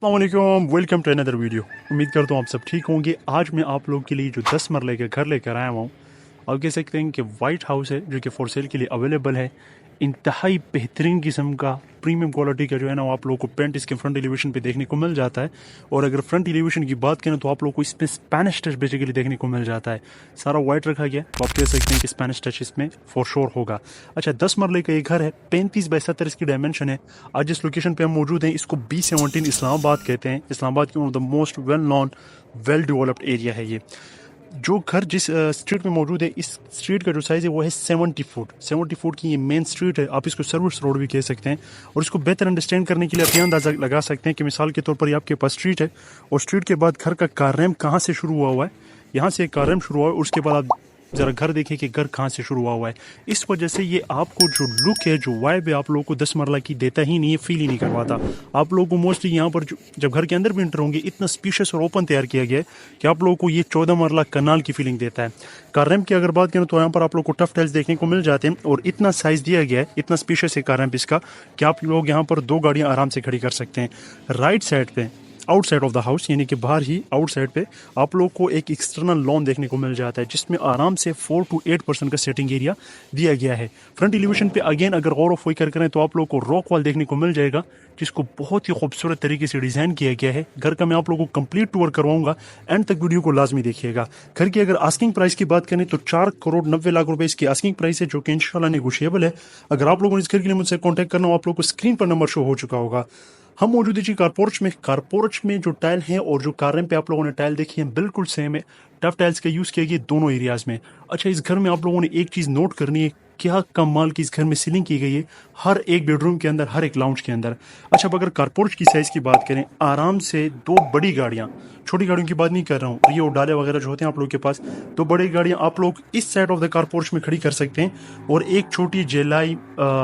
अस्सलाम welcome to another video. उम्मीद करता हूँ आप सब ठीक होंगे। आज मैं आप लोग के लिए जो 10 मरले का घर लेकर आया हूँ, आप कह सकते हैं कि वाइट हाउस है जो कि फॉर सेल के लिए अवेलेबल है। इंतहाई बेहतरीन किस्म का प्रीमियम क्वालिटी का जो है ना वो आप लोगों को पेंट इसके फ्रंट एलिवेशन पे देखने को मिल जाता है। और अगर फ्रंट एलिवेशन की बात करें तो आप लोगों को इसमें स्पेनिश टच बेसिकली देखने को मिल जाता है। सारा वाइट रखा गया, तो आप कह सकते हैं कि स्पेनिश टच इसमें फॉर श्योर होगा। अच्छा, 10 मरले का ये घर है, 35x70 इसकी डायमेंशन है। आज जिस लोकेशन पे हम मौजूद हैं इसको B17 इस्लामाबाद कहते हैं। इस्लामाबाद की one of the most well known well developed area है ये। जो घर जिस स्ट्रीट में मौजूद है, इस स्ट्रीट का जो साइज़ है वो है 70 फुट की ये मेन स्ट्रीट है। आप इसको सर्विस रोड भी कह सकते हैं। और इसको बेहतर अंडरस्टैंड करने के लिए आप यह अंदाज़ा लगा सकते हैं कि मिसाल के तौर पर ये आपके पास स्ट्रीट है और स्ट्रीट के बाद घर का कार रैम्प कहाँ से शुरू हुआ है। यहाँ से एक कार रैम्प शुरू हुआ है और उसके बाद आप ज़रा घर देखिए कि घर कहाँ से शुरू हुआ है। इस वजह से ये आपको जो लुक है, जो वाइब है, आप लोगों को 10 मरला की देता ही नहीं है, फील ही नहीं करवाता। आप लोगों को मोस्टली यहाँ पर जब घर के अंदर भी इंटर होंगे इतना स्पीशियस और ओपन तैयार किया गया है कि आप लोगों को ये 14 मरला कनाल की फीलिंग देता है। कार रैम्प की अगर बात करें तो यहाँ पर आप लोग को टफ टाइल्स देखने को मिल जाते हैं और इतना साइज़ दिया गया है, इतना स्पीशियस है कार रैम्प इसका कि आप लोग यहाँ पर 2 गाड़ियाँ आराम से खड़ी कर सकते हैं। राइट साइड पे आउटसाइड ऑफ द हाउस यानी कि बाहर ही आउटसाइड पे आप लोग को एक एक्सटर्नल लॉन देखने को मिल जाता है जिसमें आराम से 4 to 8% का सेटिंग एरिया दिया गया है। फ्रंट एलिवेशन पे अगेन अगर गौर ऑफ फिकर करें तो आप लोग को रॉक वॉल देखने को मिल जाएगा जिसको बहुत ही खूबसूरत तरीके से डिज़ाइन किया गया है। घर का मैं आप लोगों को कंप्लीट टूर करवाऊंगा, एंड तक वीडियो को लाजमी देखिएगा। घर की अगर आस्किंग प्राइस की बात करें तो 4,90,00,000 रुपए इसकी आस्किंग प्राइस है, जो कि इंशाल्लाह नेगोशिएबल है। अगर आप लोगों ने इस घर के लिए मुझसे कॉन्टैक्ट करना हो, आप लोग को स्क्रीन पर नंबर शो हो चुका होगा। हम मौजूद है जी कारपोर्च में जो टाइल है और जो कार रैम्प पे आप लोगों ने टाइल देखी है बिल्कुल सेम है। टफ टाइल्स का यूज़ किया गया दोनों एरियाज़ में। अच्छा, इस घर में आप लोगों ने एक चीज़ नोट करनी है, क्या कमाल की इस घर में सीलिंग की गई है, हर एक बेडरूम के अंदर, हर एक लाउंज के अंदर। अच्छा, अब अगर कारपोर्च की साइज़ की बात करें, आराम से 2 बड़ी गाड़ियाँ, छोटी गाड़ियों की बात नहीं कर रहा हूँ, रियो डाले वगैरह जो होते हैं आप लोग के पास, 2 बड़ी गाड़ियाँ आप लोग इस साइड ऑफ द कारपोर्च में खड़ी कर सकते हैं और एक छोटी जेलाई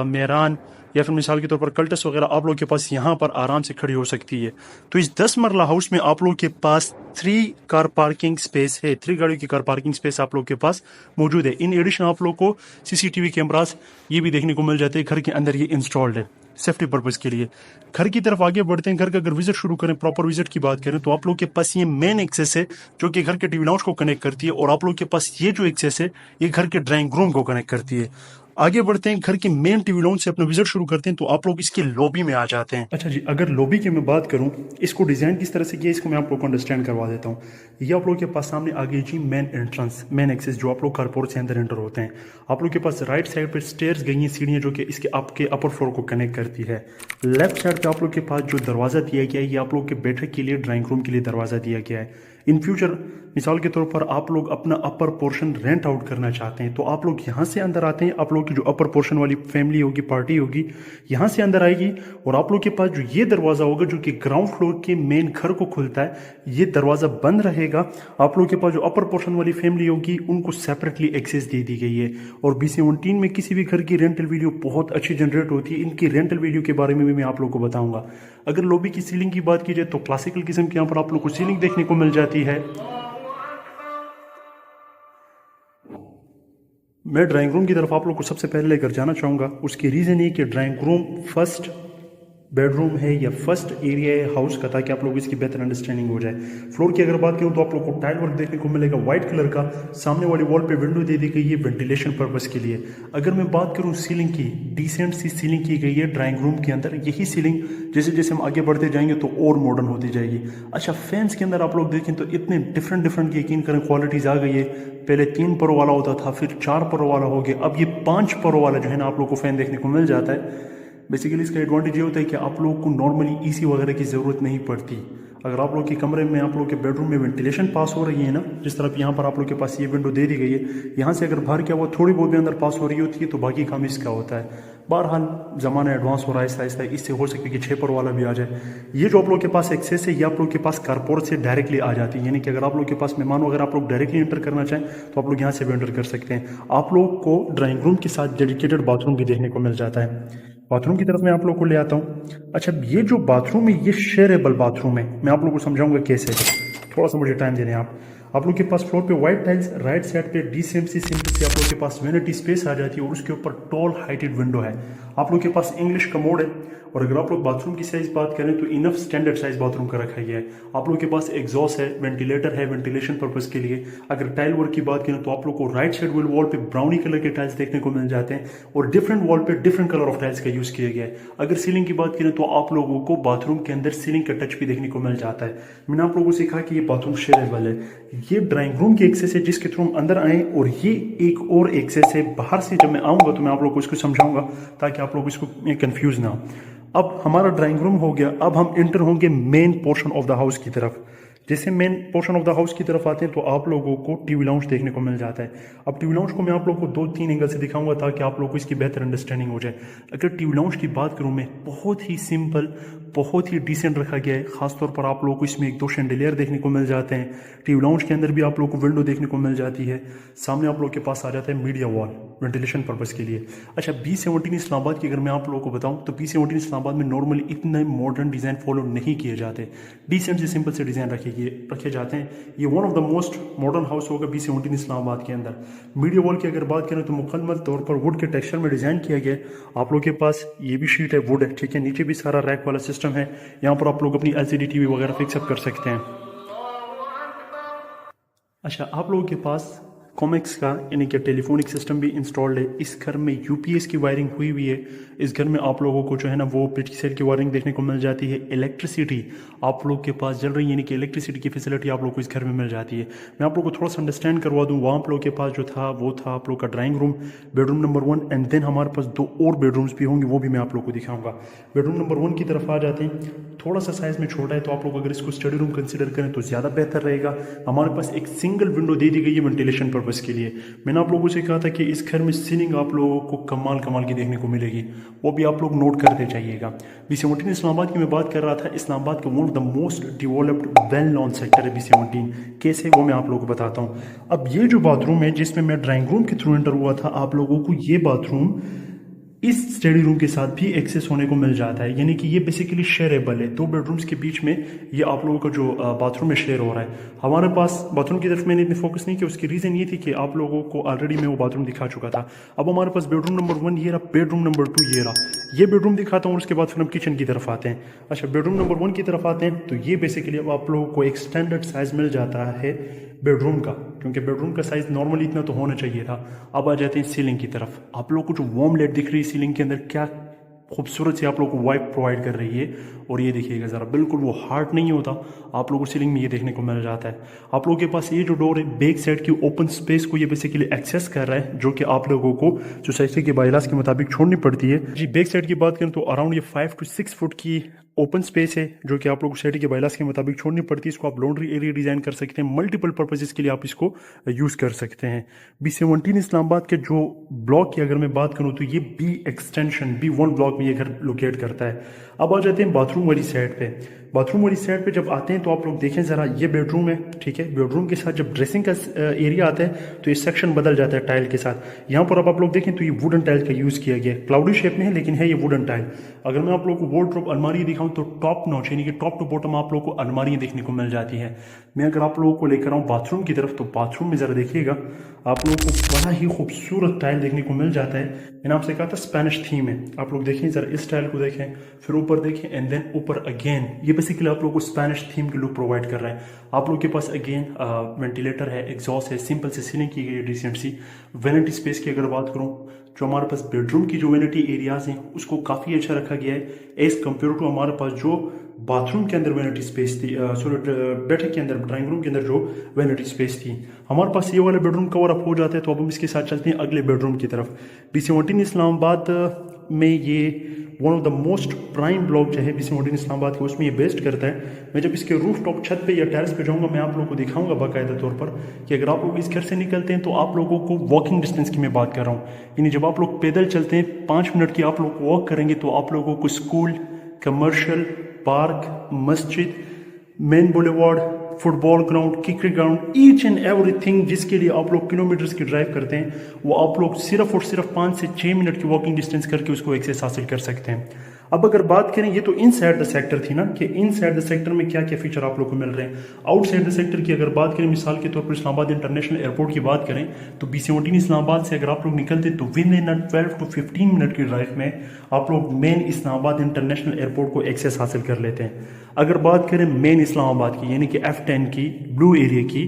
मेरान या फिर मिसाल के तौर पर कल्टस वगैरह आप लोग के पास यहाँ पर आराम से खड़ी हो सकती है। तो इस 10 मरला हाउस में आप लोग के पास 3 कार पार्किंग स्पेस है, 3 गाड़ियों की कार पार्किंग स्पेस आप लोग के पास मौजूद है। इन एडिशन आप लोग को CCTV कैमरास ये भी देखने को मिल जाते हैं, घर के अंदर ये इंस्टॉल्ड है सेफ्टी पर्पज़ के लिए। घर की तरफ आगे बढ़ते हैं। घर का अगर विजिट शुरू करें, प्रॉपर विजिट की बात करें तो आप लोग के पास ये मेन एक्सेस है जो कि घर के टीवी लाउंज को कनेक्ट करती है और आप लोग के पास ये जो एक्सेस है ये घर के ड्राइंग रूम को कनेक्ट करती है। आगे बढ़ते हैं, घर के मेन टीवी लाउंज से अपना विजिट शुरू करते हैं तो आप लोग इसके लॉबी में आ जाते हैं। अच्छा जी, अगर लॉबी की मैं बात करूं, इसको डिज़ाइन किस तरह से किया इसको मैं आप लोग को अंडरस्टैंड करवा देता हूं। ये आप लोग के पास सामने आगे जी मेन एंट्रेंस, मेन एक्सेस जो आप लोग कारपोर्ट से अंदर एंटर होते हैं। आप लोग के पास राइट साइड पर स्टेयर्स गई हैं, सीढ़ियाँ जो कि इसके आपके अपर फ्लोर को कनेक्ट करती है। लेफ्ट साइड पे आप लोग के पास जो दरवाज़ा दिया गया है ये आप लोग के बैठक के लिए, ड्राइंग रूम के लिए दरवाज़ा दिया गया है। इन फ्यूचर मिसाल के तौर पर आप लोग अपना अपर पोर्शन रेंट आउट करना चाहते हैं तो आप लोग यहाँ से अंदर आते हैं। आप लोग की जो अपर पोर्शन वाली फैमिली होगी, पार्टी होगी, यहाँ से अंदर आएगी और आप लोग के पास जो ये दरवाज़ा होगा जो कि ग्राउंड फ्लोर के मेन घर को खुलता है, ये दरवाज़ा बंद रहेगा। आप लोग के पास जो अपर पोर्शन वाली फैमिली होगी उनको सेपरेटली एक्सेस दे दी गई है। और B17 में किसी भी घर की रेंटल वैल्यू बहुत अच्छी जनरेट होती है। इनकी रेंटल वैल्यू के बारे में भी मैं आप लोग को बताऊंगा। अगर लॉबी की सीलिंग की बात की जाए तो क्लासिकल किस्म की यहाँ पर आप लोग को सीलिंग देखने को मिल जाती है। मैं ड्राइंग रूम की तरफ आप लोग को सबसे पहले लेकर जाना चाहूँगा। उसकी रीज़न ये कि ड्राइंग रूम फर्स्ट बेडरूम है या फर्स्ट एरिया है हाउस का, ताकि आप लोग इसकी बेहतर अंडरस्टैंडिंग हो जाए। फ्लोर की अगर बात करूँ तो आप लोग को टाइल वर्क देखने को मिलेगा वाइट कलर का। सामने वाली वॉल पे विंडो दे दी गई है वेंटिलेशन पर्पस के लिए। अगर मैं बात करूँ सीलिंग की, डिसेंट सी सीलिंग की गई है ड्राइंग रूम के अंदर। यही सीलिंग जैसे जैसे हम आगे बढ़ते जाएंगे तो और मॉडर्न होती जाएगी। अच्छा, फैंस के अंदर आप लोग देखें तो इतने डिफरेंट की यकीन करें क्वालिटीज़ आ गई है। पहले 3 परों वाला होता था, फिर 4 परों वाला हो गया, अब ये 5 परों वाला जो है ना आप लोग को फैन देखने को मिल जाता है। बेसिकली इसका एडवांटेज ये होता है कि आप लोगों को नॉर्मली AC वगैरह की ज़रूरत नहीं पड़ती। अगर आप लोग के कमरे में, आप लोग के बेडरूम में वेंटिलेशन पास हो रही है ना, जिस तरह यहाँ पर आप लोग के पास ये विंडो दे दी गई है, यहाँ से अगर बाहर क्या हुआ थोड़ी बहुत भी अंदर पास हो रही होती है तो बाकी काम इसका होता है। बहरहाल ज़माना एडवांस हो रहा है आहिस्ता, इससे हो सके कि 6 पर वाला भी आ जाए। ये जो आप लोग के पास एक्सेस है ये आप लोग के पास कारपोर्ट से डायरेक्टली आ जाती है, यानी कि अगर आप लोग के पास मेहमान वगैरह आप लोग डायरेक्टली एंटर करना चाहें तो आप लोग यहाँ से भी एंटर कर सकते हैं। आप लोग को ड्राइंग रूम के साथ डेडिकेटेड बाथरूम भी देखने को मिल जाता है। बाथरूम की तरफ मैं आप लोग को ले आता हूँ। अच्छा, ये जो बाथरूम है ये शेयरेबल बाथरूम है। मैं आप लोग को समझाऊंगा कैसे, थोड़ा सा मुझे टाइम देने आप लोग के पास फ्लोर पे वाइट टाइल्स, राइट साइड पे DCMC सिंपल से आप लोग के पास वैनिटी स्पेस आ जाती है और उसके ऊपर टॉल हाइटेड विंडो है। आप लोग के पास इंग्लिश कमोड है, और अगर आप लोग बाथरूम की साइज बात करें तो इनफ स्टैंडर्ड साइज बाथरूम का रखा गया है। आप लोग के पास एग्जॉस्ट है, वेंटिलेटर है वेंटिलेशन पर्पज के लिए। अगर टाइल वर्क की बात करें तो आप लोग को राइट साइड वॉल पे ब्राउनी कलर के टाइल्स देखने को मिल जाते हैं, और डिफरेंट वॉल पे डिफरेंट कलर ऑफ टाइल्स का यूज किया गया है। अगर सीलिंग की बात करें तो आप लोगों को बाथरूम के अंदर सीलिंग का टच भी देखने को मिल जाता है। मैंने आप लोगों से कहा कि ये बाथरूम शेयरेबल है। ये ड्राइंग रूम की एक्सेस है जिसके थ्रू हम अंदर आए, और ये एक और एक्सेस है बाहर से। जब मैं आऊंगा तो मैं आप लोगों को इसको समझाऊंगा ताकि आप लोग इसको कंफ्यूज ना हो। अब हमारा ड्राइंग रूम हो गया, अब हम इंटर होंगे main portion of the house की तरफ। जैसे main portion of the house की तरफ आते हैं तो आप लोगों को टीवी लाउंज देखने को मिल जाता है। अब टीवी लाउंज को मैं आप लोगों को 2-3 एंगल से दिखाऊंगा ताकि आप लोगों को इसकी बेहतर अंडरस्टैंडिंग हो जाए। अगर टीवी लाउंज की बात करूं मैं, बहुत ही सिंपल, बहुत ही डिसेंट रखा गया है। खासतौर पर आप लोगों को इसमें 1-2 शैंडिलियर देखने को मिल जाते हैं। टीवी लाउंज के अंदर भी आप लोगों को विंडो देखने को मिल जाती है। सामने आप लोगों के पास आ जाता है मीडिया वॉल वेंटिलेशन पर्पज के लिए। अच्छा, B17 इस्लामाबाद की अगर मैं आप लोगों को बताऊं तो B17 इस्लामाबाद में नॉर्मली इतने मॉडर्न डिज़ाइन फॉलो नहीं किए जाते। डिसेंट से सिंपल से डिज़ाइन रखे जाते हैं। ये one of the most modern house होगा B17 इस्लामाबाद के अंदर। मीडिया वॉल की अगर बात करें तो मुकम्मल तौर पर वुड के टेक्सचर में डिज़ाइन किया गया है। आप लोगों के पास ये भी शीट है, वुड है, ठीक है। नीचे भी सारा रैक वाला सिस्टम है। यहाँ पर आप लोग अपनी LCD TV वगैरह फिक्सअप कर सकते हैं। अच्छा, आप लोगों के पास कॉमेक्स का यानी कि टेलीफोनिक सिस्टम भी इंस्टॉल्ड है। इस घर में UPS की वायरिंग हुई हुई है। इस घर में आप लोगों को जो है ना वो पिच सेल की वायरिंग देखने को मिल जाती है। इलेक्ट्रिसिटी आप लोग के पास जल रही है, यानी कि इलेक्ट्रिसिटी की फैसिलिटी आप लोग को इस घर में मिल जाती है। मैं आप लोग को थोड़ा सा अंडरस्टैंड करवा दूँ। वहाँ आप लोग के पास जो था वो था आप लोग का drawing room, bedroom number 1, and then हमारे पास 2 और बेडरूम्स भी होंगे, वो भी मैं आप लोग को दिखाऊंगा। बेडरूम नंबर 1 की तरफ आ जाते हैं। थोड़ा सा साइज में छोटा है तो आप लोग अगर इसको स्टडी रूम कंसिडर करें तो ज़्यादा बेहतर रहेगा। हमारे पास एक सिंगल विंडो दे दी गई है वेंटिलेशन पर्पज़ के लिए। मैंने आप लोगों से कहा था कि इस घर में सीलिंग आप लोगों को कमाल की देखने को मिलेगी, वो भी आप लोग नोट करते जाइएगा। B17 इस्लामाबाद की मैं बात कर रहा था। इस्लामाबाद का one of the most developed well known sector है B17। कैसे, वो मैं आप लोगों को बताता हूँ। अब ये जो बाथरूम है जिसमें मैं ड्राइंग रूम के थ्रू एंटर हुआ था, आप लोगों को ये बाथरूम इस स्टडी रूम के साथ भी एक्सेस होने को मिल जाता है, यानी कि ये बेसिकली शेयरेबल है। 2 बेडरूम्स के बीच में ये आप लोगों का जो बाथरूम में शेयर हो रहा है। हमारे पास बाथरूम की तरफ मैंने इतने फोकस नहीं किया, उसकी रीज़न ये थी कि आप लोगों को ऑलरेडी मैं वो बाथरूम दिखा चुका था। अब हमारे पास बेडरूम नंबर 1 ये रहा, बेडरूम नंबर 2 ये रहा। ये बेडरूम दिखाता हूँ और उसके बाद फिर हम किचन की तरफ आते हैं। अच्छा, बेडरूम नंबर 1 की तरफ आते हैं तो ये बेसिकली अब आप लोगों को एक स्टैंडर्ड साइज मिल जाता है बेडरूम का, क्योंकि बेडरूम का साइज नॉर्मली इतना तो होना चाहिए था। अब आ जाते हैं सीलिंग की तरफ। आप लोगों को जो वार्म लाइट दिख रही है सीलिंग के अंदर, क्या खूबसूरत सी आप लोग को वाइप प्रोवाइड कर रही है। और ये देखिएगा ज़रा, बिल्कुल वो हार्ड नहीं होता, आप लोगों को सीलिंग में ये देखने को मिल जाता है। आप लोगों के पास ये जो डोर है बैक साइड की ओपन स्पेस को ये बेसिकली एक्सेस कर रहा है, जो कि आप लोगों को सोसाइटी के बायलास के मुताबिक छोड़नी पड़ती है। जी, बैक साइड की बात करें तो अराउंड ये 5 to 6 फुट की ओपन स्पेस है, जो कि आप लोग सोसाइटी के बायलास के मुताबिक छोड़नी पड़ती है। इसको आप लॉन्ड्री एरिया डिज़ाइन कर सकते हैं, मल्टीपल पर्पजेस के लिए आप इसको यूज़ कर सकते हैं। B17 इस्लामाबाद के जो ब्लॉक की अगर मैं बात करूं तो ये B एक्सटेंशन B1 ब्लॉक में ये घर लोकेट करता है। अब आ जाते हैं बाथरूम वाली साइड पे। बाथरूम वाली साइड पे जब आते हैं तो आप लोग देखें ज़रा, ये बेडरूम है, ठीक है। बेडरूम के साथ जब ड्रेसिंग का एरिया आता है तो ये सेक्शन बदल जाता है टाइल के साथ। यहाँ पर अब आप लोग देखें तो ये वुडन टाइल का यूज़ किया गया है। क्लाउडी शेप में है लेकिन है ये वुडन टाइल। अगर मैं आप लोग को वॉर्डरोब अलमारी दिखाऊं तो टॉप नॉच यानी कि टॉप टू बॉटम आप लोग को अलमारियाँ देखने को मिल जाती है। मैं अगर आप लोगों को लेकर आऊँ बाथरूम की तरफ तो बाथरूम में ज़रा देखिएगा, आप लोगों को बड़ा ही खूबसूरत टाइल देखने को मिल जाता है। मैंने आपसे कहा था स्पेनिश थीम है, आप लोग देखें ज़रा, इस टाइल को देखें, फिर ऊपर देखें एंड देन ऊपर अगेन। ये बेसिकली आप लोग को स्पेनिश थीम की लुक प्रोवाइड कर रहा है। आप लोग के पास अगेन वेंटिलेटर है, एग्जॉस्ट है, सिंपल से सीलिंग की गई है डिसेंट सी। वैनिटी स्पेस की अगर बात करूँ, जो हमारे पास बेडरूम की जो वैनिटी एरियाज हैं उसको काफ़ी अच्छा रखा गया है एज कम्पेयर टू हमारे पास जो बाथरूम के अंदर वैनिटी स्पेस थी, सॉरी बैठक के अंदर, ड्राइंग रूम के अंदर जो वैनिटी स्पेस थी। हमारे पास ये वाला बेडरूम कवर अप हो जाता है। तो अब हम इसके साथ चलते हैं अगले बेडरूम की तरफ। B17 इस्लामाबाद में ये one of the most prime block जो है B17 इस्लामाबाद के, उसमें ये बेस्ट करता है। मैं जब इसके रूफ टॉप छत पे या टेरेस पे जाऊंगा मैं आप लोगों को दिखाऊंगा बाकायदा तौर पर कि अगर आप लोग इस घर से निकलते हैं तो आप लोगों को वॉकिंग डिस्टेंस की मैं बात कर रहा हूँ, यानी जब आप लोग पैदल चलते हैं 5 मिनट की आप लोग वॉक करेंगे तो आप लोगों को स्कूल, कमर्शियल, पार्क, मस्जिद, main boulevard, football ground, cricket ground, each and everything जिसके लिए आप लोग किलोमीटर्स की ड्राइव करते हैं वो आप लोग सिर्फ और सिर्फ 5 से 6 मिनट की वॉकिंग डिस्टेंस करके उसको एक्सेस हासिल कर सकते हैं। अब अगर बात करें, ये तो इनसाइड द सेक्टर थी ना, कि इनसाइड द सेक्टर में क्या क्या फीचर आप लोग को मिल रहे हैं। आउटसाइड द सेक्टर की अगर बात करें, मिसाल के तौर पर इस्लामाबाद इंटरनेशनल एयरपोर्ट की बात करें, तो B17 इस्लामाबाद से अगर आप लोग निकलते तो विद इन 12 to 15 मिनट की ड्राइव में आप लोग मेन इस्लामाबाद इंटरनेशनल एयरपोर्ट को एक्सेस हासिल कर लेते हैं। अगर बात करें मेन इस्लामाबाद की, यानी कि F10 की, ब्लू एरिया की,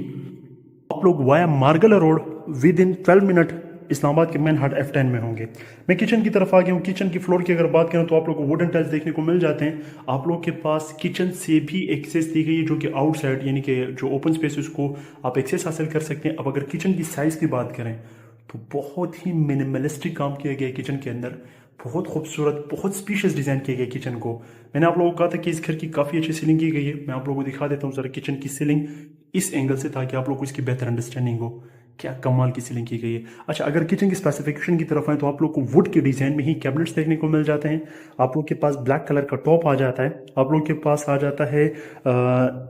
आप लोग via Margalla road with in 12 minute Islamabad के मेन हार्ट F10 में होंगे। मैं किचन की तरफ आ गया हूँ। किचन की फ्लोर की अगर बात करें तो आप लोग को वुडन टाइल्स देखने को मिल जाते हैं। आप लोग के पास किचन से भी एक्सेस दी गई है, जो कि आउटसाइड यानी कि जो ओपन स्पेस है उसको आप एक्सेस हासिल कर सकते हैं। अब अगर किचन की साइज़ की बात करें तो बहुत ही मिनिमलिस्टिक काम किया गया है किचन के अंदर। बहुत खूबसूरत, बहुत स्पीशियस डिज़ाइन किया गया किचन को। मैंने आप लोगों को कहा था कि इस घर की काफ़ी अच्छी सीलिंग की गई है। मैं आप लोगों को दिखा देता हूँ ज़रा किचन की सीलिंग इस एंगल से, ताकि आप लोग को इसकी बेहतर अंडरस्टैंडिंग हो। क्या कमाल की सीलिंग की गई है। अच्छा, अगर किचन की स्पेसिफिकेशन की तरफ आए तो आप लोग को वुड के डिज़ाइन में ही कैबिनेट्स देखने को मिल जाते हैं। आप लोग के पास ब्लैक कलर का टॉप आ जाता है। आप लोग के पास आ जाता है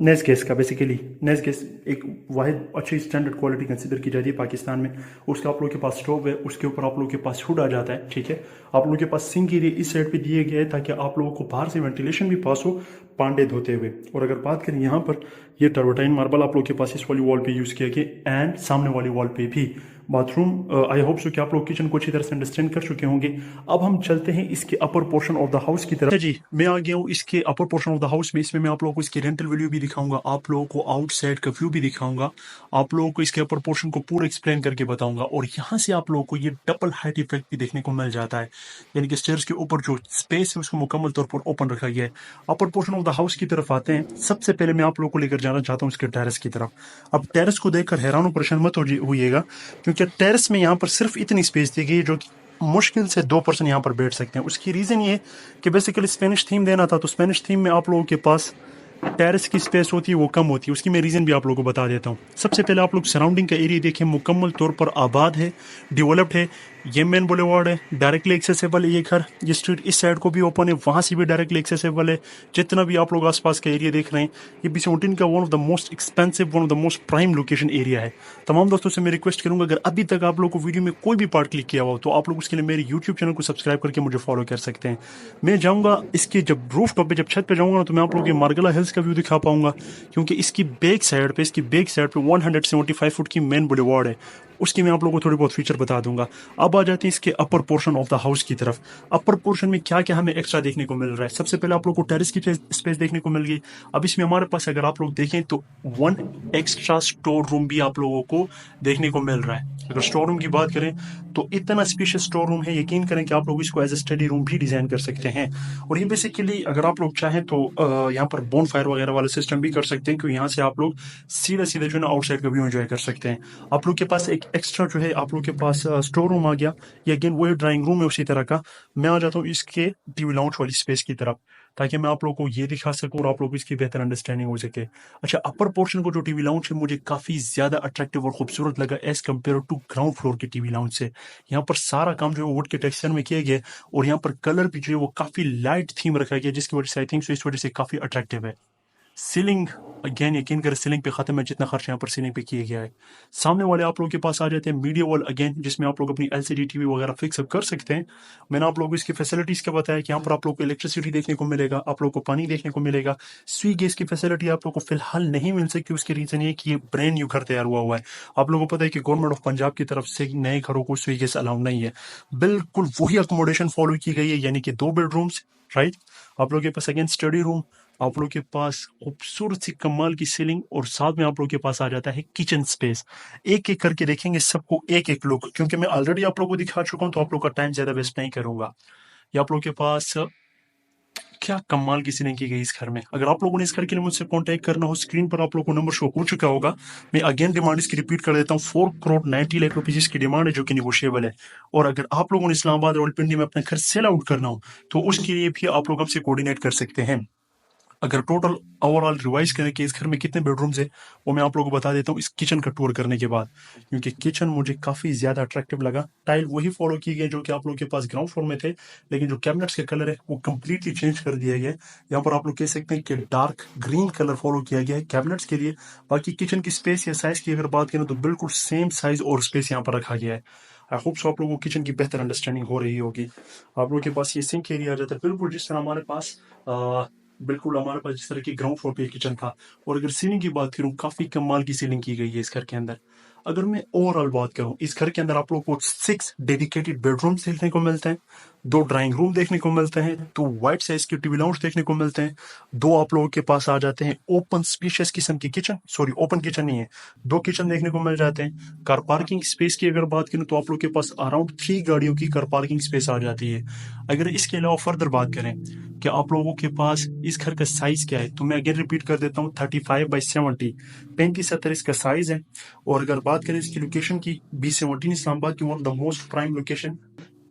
नेस गैस का, बेसिकली नेस गैस एक वाहिद अच्छी स्टैंडर्ड क्वालिटी कंसिडर की जाती है पाकिस्तान में। उसका आप लोग के पास स्टोव है, उसके ऊपर आप लोग के पास हुड आ जाता है, ठीक है। आप लोग के पास सिंक एरिया इस साइड पे दिए गए हैं ताकि आप लोगों को बाहर से वेंटिलेशन भी पास हो पांडे धोते हुए। और अगर बात करें यहाँ पर, ये टर्बोटाइन मार्बल आप लोग के पास इस वाली वॉल पे यूज़ किया गया एंड सामने वाली वॉल पे भी। बाथरूम, आई होप सो कि आप लोग किचन को अच्छी तरह से अंडरस्टैंड कर चुके होंगे। अब हम चलते हैं इसके upper portion of the house की तरफ। जी, मैं आ गया हूँ इसके upper portion of the house में। इसमें मैं आप लोगों को इसकी रेंटल वैल्यू भी दिखाऊंगा, आप लोगों को आउटसाइड का व्यू भी दिखाऊंगा, आप लोगों को इसके अपर पोर्शन को पूरा एक्सप्लेन करके बताऊंगा। और यहाँ से आप लोगों को ये डबल हाइट इफेक्ट भी देखने को मिल जाता है, यानी कि स्टेयर्स के ऊपर जो स्पेस है उसको मुकम्मल तौर पर ओपन रखा गया है। Upper portion of the house की तरफ आते हैं। सबसे पहले मैं आप लोगों को लेकर जाना चाहता हूँ इसके टेरेस की तरफ। अब टेरेस को देखकर हैरान परेशान मत होइएगा, क्योंकि टेरेस में यहाँ पर सिर्फ इतनी स्पेस दी गई है जो कि मुश्किल से 2 पर्सन यहाँ पर बैठ सकते हैं। उसकी रीज़न ये कि बेसिकली स्पेनिश थीम देना था, तो स्पेनिश थीम में आप लोगों के पास टेरेस की स्पेस होती है वो कम होती है। उसकी मैं रीज़न भी आप लोगों को बता देता हूँ। सबसे पहले आप लोग सराउंडिंग का एरिया देखें, मुकम्मल तौर पर आबाद है, डेवलप्ड है। ये मेन बुलेवार्ड है, डायरेक्टली एक्सेसिबल है ये घर। ये स्ट्रीट इस साइड को भी ओपन है, वहाँ से भी डायरेक्टली एक्सेसिबल है। जितना भी आप लोग आसपास का एरिया देख रहे हैं, ये B17 का one of the most expensive, one of the most prime location area है। तमाम दोस्तों से मैं रिक्वेस्ट करूँगा, अगर अभी तक आप लोग को वीडियो में कोई भी पार्ट क्लिक किया हुआ तो आप लोग उसके लिए मेरे यूट्यूब चैनल को सब्सक्राइब करके मुझे फॉलो कर सकते हैं। मैं जाऊँगा इसके जब रूफ टॉप पे, जब छत पे जाऊँगा ना, तो मैं आप लोगों को मार्गला हिल्स का व्यू दिखा पाऊंगा, क्योंकि इसकी बैक साइड पे 175 फुट की मेन बुलेवार्ड है। उसकी मैं आप लोगों को थोड़ी बहुत फीचर बता दूंगा। अब आ जाते हैं इसके upper portion of the house की तरफ। अपर पोर्शन में क्या क्या हमें एक्स्ट्रा देखने को मिल रहा है। सबसे पहले आप लोगों को टेरेस की स्पेस देखने को मिल गई। अब इसमें हमारे पास अगर आप लोग देखें तो 1 एक्स्ट्रा स्टोर रूम भी आप लोगों को देखने को मिल रहा है। अगर स्टोर रूम की बात करें तो इतना स्पेशियस स्टोर रूम है, यकीन करें कि आप लोग इसको एज ए स्टडी रूम भी डिजाइन कर सकते हैं। और ये बेसिकली अगर आप लोग चाहें तो यहाँ पर बोन फायर वगैरह वाला सिस्टम भी कर सकते हैं, क्योंकि यहाँ से आप लोग सीधा सीधा जो है ना आउटसाइड का व्यू एंजॉय कर सकते हैं। आप लोग के पास एक एक्स्ट्रा जो है, आप लोग के पास स्टोर रूम आ गया। ये अगेन वही ड्राइंग रूम है उसी तरह का। मैं आ जाता हूँ इसके टीवी लाउंज वाली स्पेस की तरफ, ताकि मैं आप लोगों को ये दिखा सकूं और आप लोगों को इसकी बेहतर अंडरस्टैंडिंग हो सके। अच्छा, अपर पोर्शन को जो टीवी लाउंज है मुझे काफ़ी ज़्यादा अट्रैक्टिव और खूबसूरत लगा as compare to ground floor के टीवी लाउंज से। यहाँ पर सारा काम जो है वुड के टेक्सचर में किया गया, और यहाँ पर कलर भी जो है वो काफ़ी लाइट थीम रखा गया, जिसकी वजह से आई थिंक इस वजह से काफ़ी अट्रैक्टिव है। सीलिंग अगेन यकीन करें सीलिंग पे खत्म है जितना खर्च यहाँ पर सीलिंग पे किया गया है। सामने वाले आप लोगों के पास आ जाते हैं मीडिया वॉल अगेन, जिसमें आप लोग अपनी LCD टीवी वगैरह फिक्स कर सकते हैं। मैंने आप लोगों को इसकी फैसिलिटीज़ का बताया कि यहाँ पर आप लोग को इलेक्ट्रिसिटी देखने को मिलेगा, आप लोग को पानी देखने को मिलेगा। स्वी गैस की फैसिलिटी आप लोग को फिलहाल नहीं मिल सकती। उसकी रीज़न ये कि ये ब्रांड न्यू घर तैयार हुआ है। आप लोगों को पता है कि गवर्नमेंट ऑफ पंजाब की तरफ से नए घरों को स्वी गैस अलाउ नहीं है। बिल्कुल वही अकोमोडेशन फॉलो की गई है, यानी कि 2 बेडरूम्स, राइट। आप लोग के पास अगेन स्टडी रूम, आप लोग के पास खूबसूरत सी कमाल की सीलिंग, और साथ में आप लोग के पास आ जाता है किचन स्पेस। एक एक करके देखेंगे सबको एक एक लुक, क्योंकि मैं ऑलरेडी आप लोगों को दिखा चुका हूं तो आप लोग का टाइम ज्यादा वेस्ट नहीं करूंगा। ये आप लोग के पास क्या कमाल की सीलिंग की गई इस घर में। अगर आप लोगों ने इस घर के लिए मुझसे कांटेक्ट करना हो, स्क्रीन पर आप लोगों को नंबर शो हो चुका होगा। मैं अगेन डिमांड इसकी रिपीट कर देता हूँ, 4 करोड़ 90 लाख रुपीज इसकी डिमांड है, जो कि निगोशिएबल है। और अगर आप लोगों ने इस्लामाबाद रावलपिंडी में अपना घर सेल आउट करना हो तो उसके लिए भी आप लोग हमसे कोऑर्डिनेट कर सकते हैं। अगर टोटल ओवरऑल रिवाइज करें कि इस घर में कितने बेडरूम्स है, वो मैं आप लोगों को बता देता हूँ इस किचन का टूर करने के बाद, क्योंकि किचन मुझे काफ़ी ज़्यादा अट्रैक्टिव लगा। टाइल वही फॉलो की गई जो कि आप लोगों के पास ग्राउंड फ्लोर में थे, लेकिन जो कैबिनेट्स का कलर है वो कम्प्लीटली चेंज कर दिया गया है। यहाँ पर आप लोग कह सकते हैं कि डार्क ग्रीन कलर फॉलो किया गया है कैबिनेट्स के लिए। बाकी किचन की स्पेस या साइज़ की अगर बात करें तो बिल्कुल सेम साइज़ और स्पेस यहाँ पर रखा गया है। आई होप सो आप लोगों को किचन की बेहतर अंडरस्टैंडिंग हो रही होगी। आप लोगों के पास ये सिंक एरिया आ जाता है बिल्कुल जिस तरह हमारे पास बिल्कुल हमारे पास जिस तरह की ग्राउंड फ्लोर पे किचन था। और अगर सीलिंग की बात करूँ, काफ़ी कमाल की सीलिंग की गई है इस घर के अंदर। अगर मैं ओवरऑल बात करूँ, इस घर के अंदर आप लोगों को 6 डेडिकेटेड बेडरूम्स देखने को मिलते हैं, 2 ड्राइंग रूम देखने को मिलते हैं, 2 वाइड साइज के टीवी लाउंज देखने को मिलते हैं, 2 आप लोगों के पास आ जाते हैं ओपन स्पेशियस किस्म की किचन, सॉरी ओपन किचन नहीं है, 2 किचन देखने को मिल जाते हैं। कार पार्किंग स्पेस की अगर बात करूँ तो आप लोगों के पास अराउंड 3 गाड़ियों की कार पार्किंग स्पेस आ जाती है। अगर इसके अलावा फर्दर बात करें कि आप लोगों के पास इस घर का साइज क्या है, तो मैं अगेन रिपीट कर देता हूँ, 35x70 35-70 इसका साइज है। और अगर बात करें इसकी लोकेशन की, B17 इस्लामाबाद की one of the most prime location,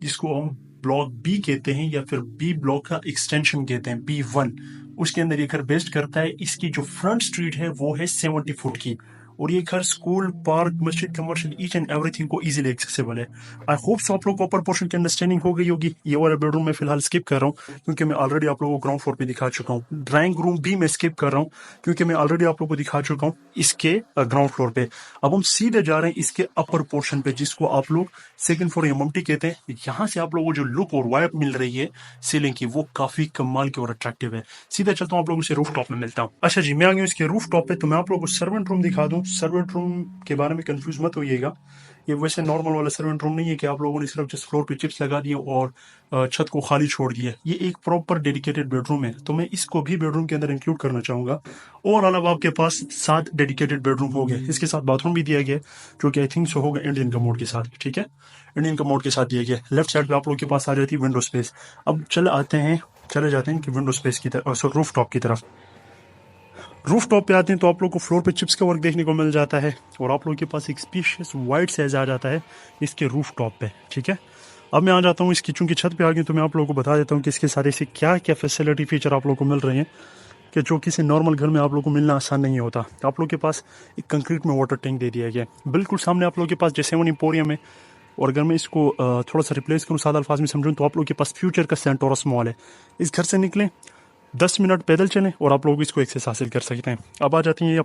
जिसको हम ब्लॉक बी कहते हैं या फिर बी ब्लॉक का एक्सटेंशन कहते हैं, B1, उसके अंदर ये घर बेस्ट करता है। इसकी जो फ्रंट स्ट्रीट है वो है 70 फुट की, और ये घर स्कूल, पार्क, मस्जिद, कमर्शियल, ईच एंड एवरीथिंग को इजीली एक्सेसिबल है। आई होप सो आप लोगों को अपर पोर्शन की अंडरस्टैंडिंग हो गई होगी। ये वाला बेडरूम मैं फिलहाल स्किप कर रहा हूँ क्योंकि मैं ऑलरेडी आप लोगों को ग्राउंड फ्लोर पे दिखा चुका हूँ। ड्राइंग रूम भी मैं स्किप कर रहा हूँ क्योंकि मैं ऑलरेडी आप लोगों को दिखा चुका हूँ इसके ग्राउंड फ्लोर पे। अब हम सीधे जा रहे हैं इसके अपर पोर्शन पे, जिसको आप लोग सेकंड फ्लोर या मम्टी कहते हैं। यहाँ से आप लोगों को जो लुक और वाइब मिल रही है सीलिंग की, वो काफी कमाल की और अट्रैक्टिव है। सीधा चलता हूँ आप लोगों से रूफ टॉप में मिलता हूँ। अच्छा जी, मैं आ गया इसके रूफ टॉप पे, तो मैं आप लोगों को सर्वेंट रूम दिखा दूँ। सर्वेंट रूम के बारे में कंफ्यूज मत होइएगा, ये वैसे नॉर्मल वाला सर्वेंट रूम नहीं है कि आप लोगों ने सिर्फ जिस फ्लोर पे चिप्स लगा दिए और छत को खाली छोड़ दिया। ये एक प्रॉपर डेडिकेटेड बेडरूम है, तो मैं इसको भी बेडरूम के अंदर इंक्लूड करना चाहूंगा। और अलावा आपके पास 7 डेडिकेटेड बेडरूम हो गए, इसके साथ बाथरूम भी दिया गया, जो कि आई थिंक सो होगा इंडियन कमोड के साथ। ठीक है, इंडियन कमोड के साथ दिया गया। लेफ्ट साइड पे आप लोगों के पास आ जाती है विंडो स्पेस। अब चले जाते हैं कि विंडो स्पेस की तरफ, रूफ टॉप की तरफ। रूफ टॉप पे आते हैं तो आप लोग को फ्लोर पे चिप्स का वर्क देखने को मिल जाता है, और आप लोगों के पास एक स्पेशियस वाइड साइज आ जाता है इसके रूफ टॉप पे। ठीक है, अब मैं आ जाता हूँ इसकी, चूंकि छत पे आ गई तो मैं आप लोगों को बता देता हूँ कि इसके सारे से क्या क्या फैसिलिटी फीचर आप लोगों को मिल रहे हैं, कि जो किसी नॉर्मल घर में आप लोगों को मिलना आसान नहीं होता। आप लोगों के पास एक कंक्रीट में वाटर टैंक दे दिया गया है बिल्कुल सामने आप लोगों के पास, जैसे वन एम्पोरियम है। और अगर मैं इसको थोड़ा सा रिप्लेस करूँ सादा अल्फाज में समझूँ, तो आप लोगों के पास फ्यूचर का सेंटोरस मॉल है। इस घर से निकलें, 10 मिनट पैदल चलें और आप लोग इसको एक्सेस हासिल कर सकते हैं। अब आ जाती हैं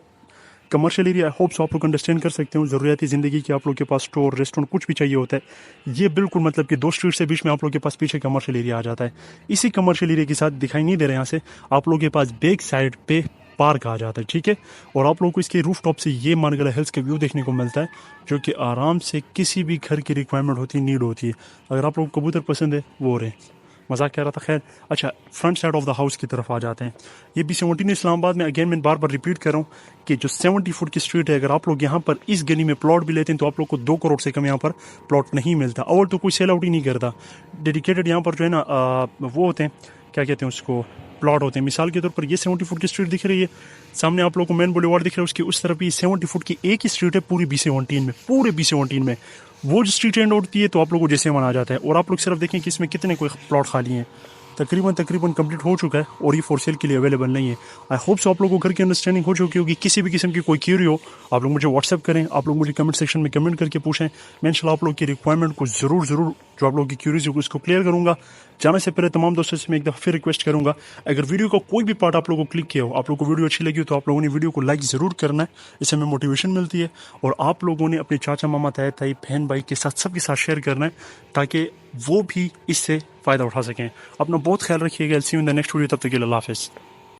commercial area. I hope so आप लोग अंडरस्टैंड कर सकते हो, ज़रूरियाती ज़िंदगी की आप लोग के पास स्टोर, रेस्टोरेंट, कुछ भी चाहिए होता है, ये बिल्कुल मतलब कि 2 स्ट्रीट से बीच में आप लोग के पास पीछे कमर्शियल एरिया आ जाता है। इसी कमर्शियल एरिया के साथ दिखाई नहीं दे रहे यहाँ से, आप लोग के पास बैक साइड पे पार्क आ जाता है। ठीक है, और आप लोगों को इसके रूफ टॉप से ये मानगढ़ हिल्स का व्यू देखने को मिलता है, जो कि आराम से किसी भी घर की रिक्वायरमेंट होती है, नीड होती है। अगर आप लोगों को कबूतर पसंद है, वो रहे, मजाक कह रहा था। खैर, अच्छा, front side of the house की तरफ आ जाते हैं। ये B17 इस्लामाबाद में, अगेन मैं बार बार रिपीट कर रहा हूँ कि जो 70 फुट की स्ट्रीट है, अगर आप लोग यहाँ पर इस गली में प्लॉट भी लेते हैं तो आप लोग को 2 करोड़ से कम यहाँ पर प्लॉट नहीं मिलता, और तो कोई सेल आउट ही नहीं करता। डेडिकेटेड यहाँ पर जो है ना वो होते हैं, क्या कहते हैं उसको, प्लॉट होते हैं। मिसाल के तौर पर ये 70 फुट की स्ट्रीट दिख रही है, सामने आप लोगों को मेन बुलेवार्ड दिख रहा है, उसकी उस तरफ भी 70 फुट की एक ही स्ट्रीट है पूरी B17 में, पूरे B17 में। वो जो स्ट्रीट एंड होती है तो आप लोगों को जैसे मन आ जाता है, और आप लोग सिर्फ देखें कि इसमें कितने कोई प्लॉट खाली हैं। तकरीबन कंप्लीट हो चुका है और ये फॉर सेल के लिए अवेलेबल नहीं है। आई होप सो आप लोगों को घर की अंडरस्टैंडिंग हो चुकी होगी। किसी भी किस्म की कोई क्यूरी हो, आप लोग मुझे व्हाट्सएप करें, आप लोग मुझे कमेंट सेक्शन में कमेंट करके पूछें। मैं इंशाल्लाह आप लोग की रिक्वायरमेंट को ज़रूर जो आप लोगों की क्यूरीज हो उसको क्लियर करूँगा। जाने से पहले तमाम दोस्तों से मैं एक दफ़ा फिर रिक्वेस्ट करूँगा, अगर वीडियो का कोई भी पार्ट आप लोगों को क्लिक किया हो, आप लोगों को वीडियो अच्छी लगी हो, तो आप लोगों ने वीडियो को लाइक ज़रूर करना है, इससे हमें मोटिवेशन मिलती है। और आप लोगों ने अपने चाचा, मामा, ताया, ताई, बहन, भाई के साथ सबके साथ शेयर करना है, ताकि वो भी इससे फ़ायदा उठा सकें। अपना बहुत ख्याल रखिएगा। See you in the next video, तब तक के लिए अल्लाह हाफ़िज़।